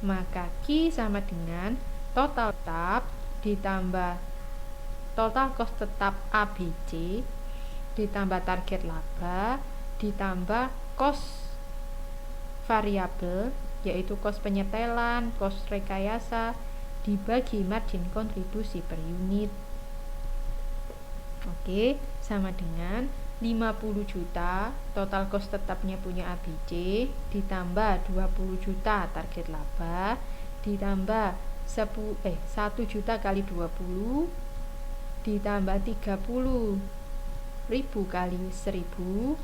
maka Q sama dengan total tetap ditambah total cost tetap ABC ditambah target laba ditambah cost variabel yaitu cost penyetelan, cost rekayasa dibagi margin kontribusi per unit. Oke, sama dengan 50 juta total cost tetapnya punya ABC ditambah 20 juta target laba ditambah 1 juta kali 20 ditambah 30 ribu kali 1000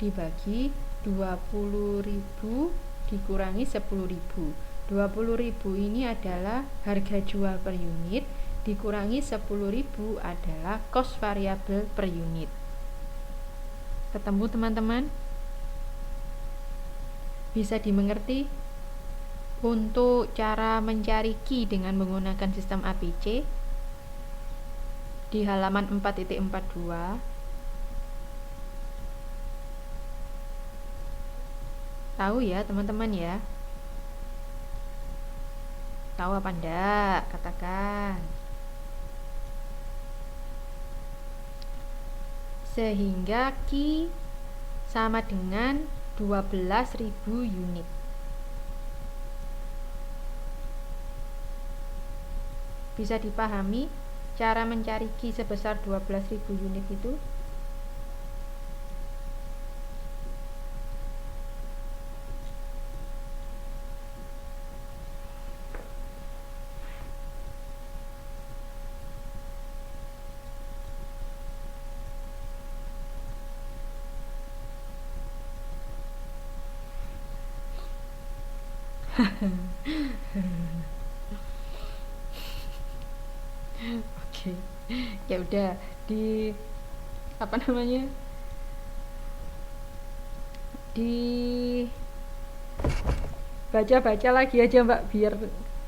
dibagi 20.000 dikurangi 10.000. 20.000 ini adalah harga jual per unit dikurangi 10.000 adalah cost variabel per unit. Ketemu teman-teman? Bisa dimengerti? Untuk cara mencari Q dengan menggunakan sistem ABC di halaman 4.42 tahu ya teman-teman ya? Tahu apa enggak? Katakan. Sehingga Q sama dengan 12.000 unit. Bisa dipahami cara mencari Q sebesar 12.000 unit itu? Oke. Ya udah di apa namanya? Di baca-baca lagi aja Mbak biar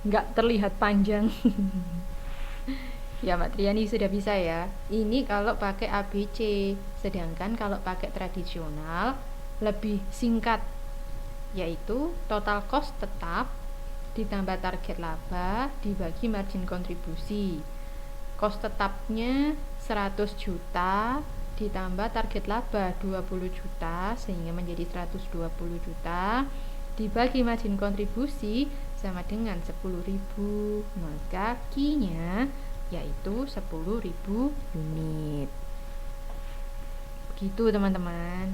nggak terlihat panjang. Ya Mbak Triani sudah bisa ya. Ini kalau pakai ABC, sedangkan kalau pakai tradisional lebih singkat, yaitu total cost tetap ditambah target laba dibagi margin kontribusi. Cost tetapnya 100 juta ditambah target laba 20 juta sehingga menjadi 120 juta dibagi margin kontribusi sama dengan 10.000, maka Q-nya yaitu 10.000 unit. Begitu teman-teman.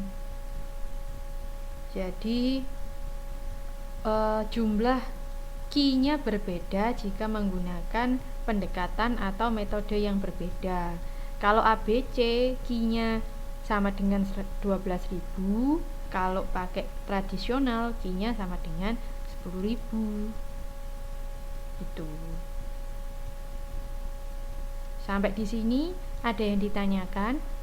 Jadi jumlah Q-nya berbeda jika menggunakan pendekatan atau metode yang berbeda. Kalau ABC Q-nya sama dengan 12.000, kalau pakai tradisional Q-nya sama dengan 10.000. Itu. Sampai di sini ada yang ditanyakan?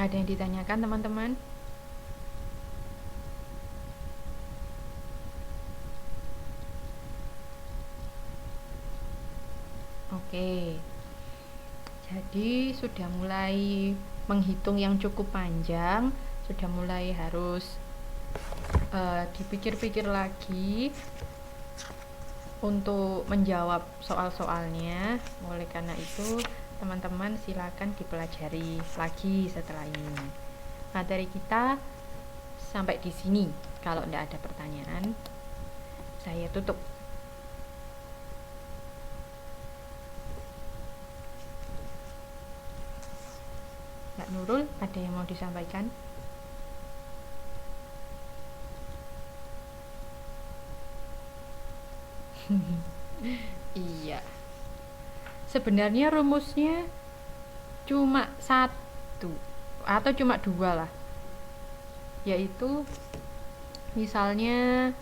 Ada yang ditanyakan teman-teman? Oke. Jadi sudah mulai menghitung yang cukup panjang, sudah mulai harus dipikir-pikir lagi untuk menjawab soal-soalnya. Oleh karena itu, teman-teman silakan dipelajari lagi setelah ini. Materi kita sampai di sini. Kalau tidak ada pertanyaan, saya tutup. Mbak Nurul, ada yang mau disampaikan? Iya. Sebenarnya rumusnya cuma satu atau cuma dua lah, yaitu misalnya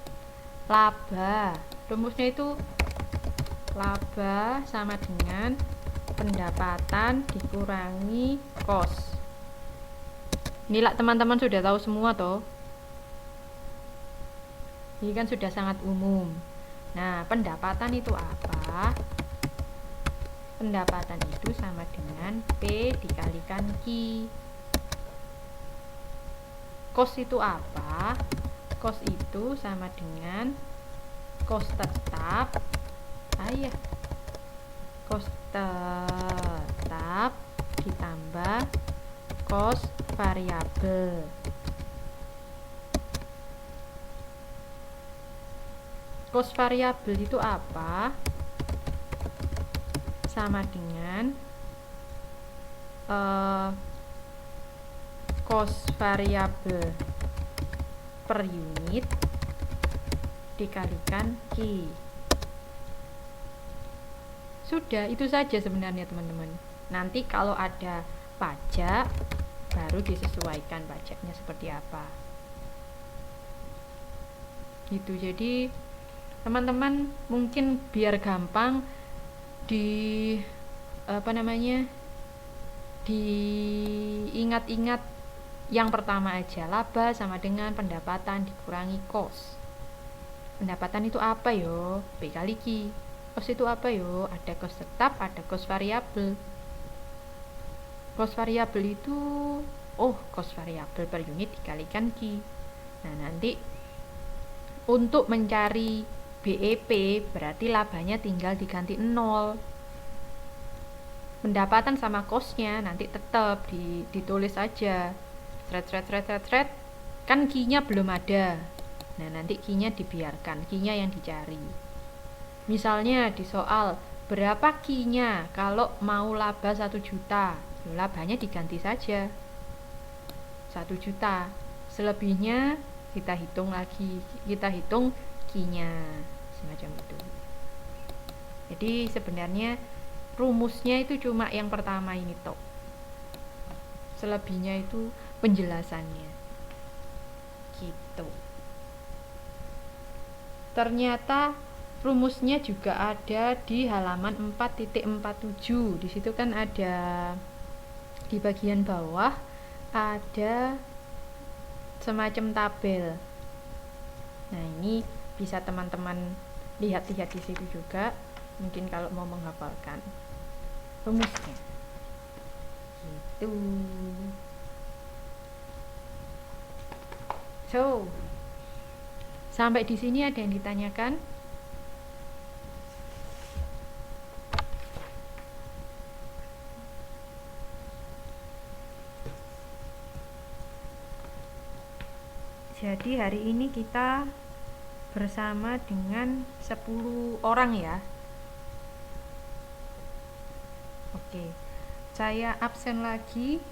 laba, rumusnya itu laba sama dengan pendapatan dikurangi cost. Inilah teman-teman sudah tahu semua toh. Ini kan sudah sangat umum. Nah, pendapatan itu apa? Pendapatan itu sama dengan P dikalikan Q. Kos itu apa? Kos itu sama dengan kos tetap. Kos tetap ditambah kos variabel. Kos variabel itu apa? Sama dengan kos variabel per unit dikalikan Q. Sudah, itu saja sebenarnya teman-teman. Nanti kalau ada pajak baru disesuaikan pajaknya seperti apa. Gitu. Jadi teman-teman mungkin biar gampang diingat-ingat yang pertama aja, laba sama dengan pendapatan dikurangi kos. Pendapatan itu apa yo? P kali Q. Kos itu apa yo? Ada kos tetap, ada kos variabel. Kos variabel itu kos variabel per unit dikalikan Q. Nah, nanti untuk mencari BEP berarti labanya tinggal diganti 0. Pendapatan sama kosnya nanti tetap ditulis aja. Thread. Kan Q-nya belum ada. Nah, nanti Q-nya dibiarkan, Q-nya yang dicari. Misalnya di soal, berapa Q-nya kalau mau laba 1 juta? Labanya diganti saja 1 juta. Selebihnya kita hitung lagi, kita hitung Q-nya, semacam itu. Jadi sebenarnya rumusnya itu cuma yang pertama ini toh. Selebihnya itu penjelasannya. Gitu. Ternyata rumusnya juga ada di halaman 4.47. Di situ kan ada di bagian bawah ada semacam tabel. Nah, ini bisa teman-teman lihat-lihat di situ juga. Mungkin kalau mau menghafalkan rumusnya. Gitu. So, sampai di sini ada yang ditanyakan? Jadi hari ini kita bersama dengan 10 orang ya. Oke. Saya absen lagi.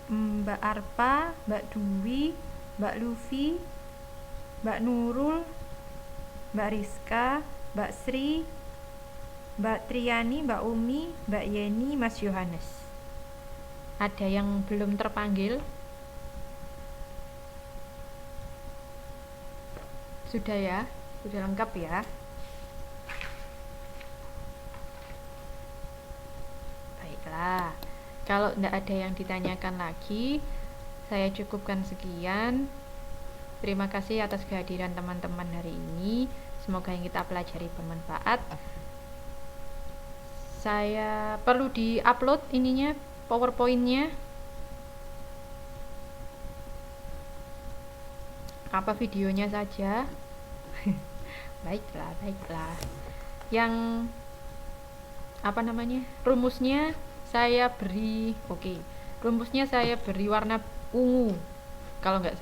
Mbak Arpa, Mbak Dwi, Mbak Lufi, Mbak Nurul, Mbak Rizka, Mbak Sri, Mbak Triani, Mbak Umi, Mbak Yeni, Mas Yohanes. Ada yang belum terpanggil? Sudah ya? Sudah lengkap ya? Baiklah. Kalau tidak ada yang ditanyakan lagi, saya cukupkan sekian. Terima kasih atas kehadiran teman-teman hari ini. Semoga yang kita pelajari bermanfaat. Saya perlu di-upload ininya, PowerPoint-nya. Apa videonya saja? Baiklah. Yang rumusnya saya beri rumusnya saya beri warna ungu kalau nggak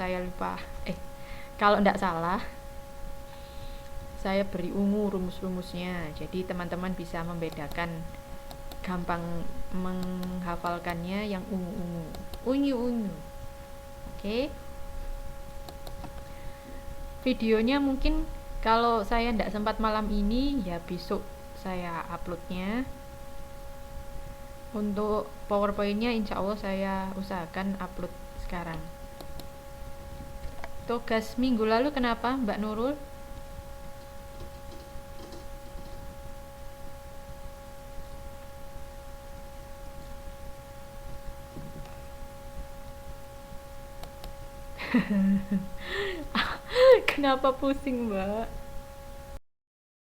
salah saya beri ungu rumus-rumusnya, jadi teman-teman bisa membedakan, gampang menghafalkannya yang ungu. Oke. Videonya mungkin kalau saya nggak sempat malam ini ya besok saya uploadnya. Untuk PowerPoint-nya insya Allah saya usahakan upload sekarang. Tugas minggu lalu kenapa Mbak Nurul? Kenapa pusing Mbak?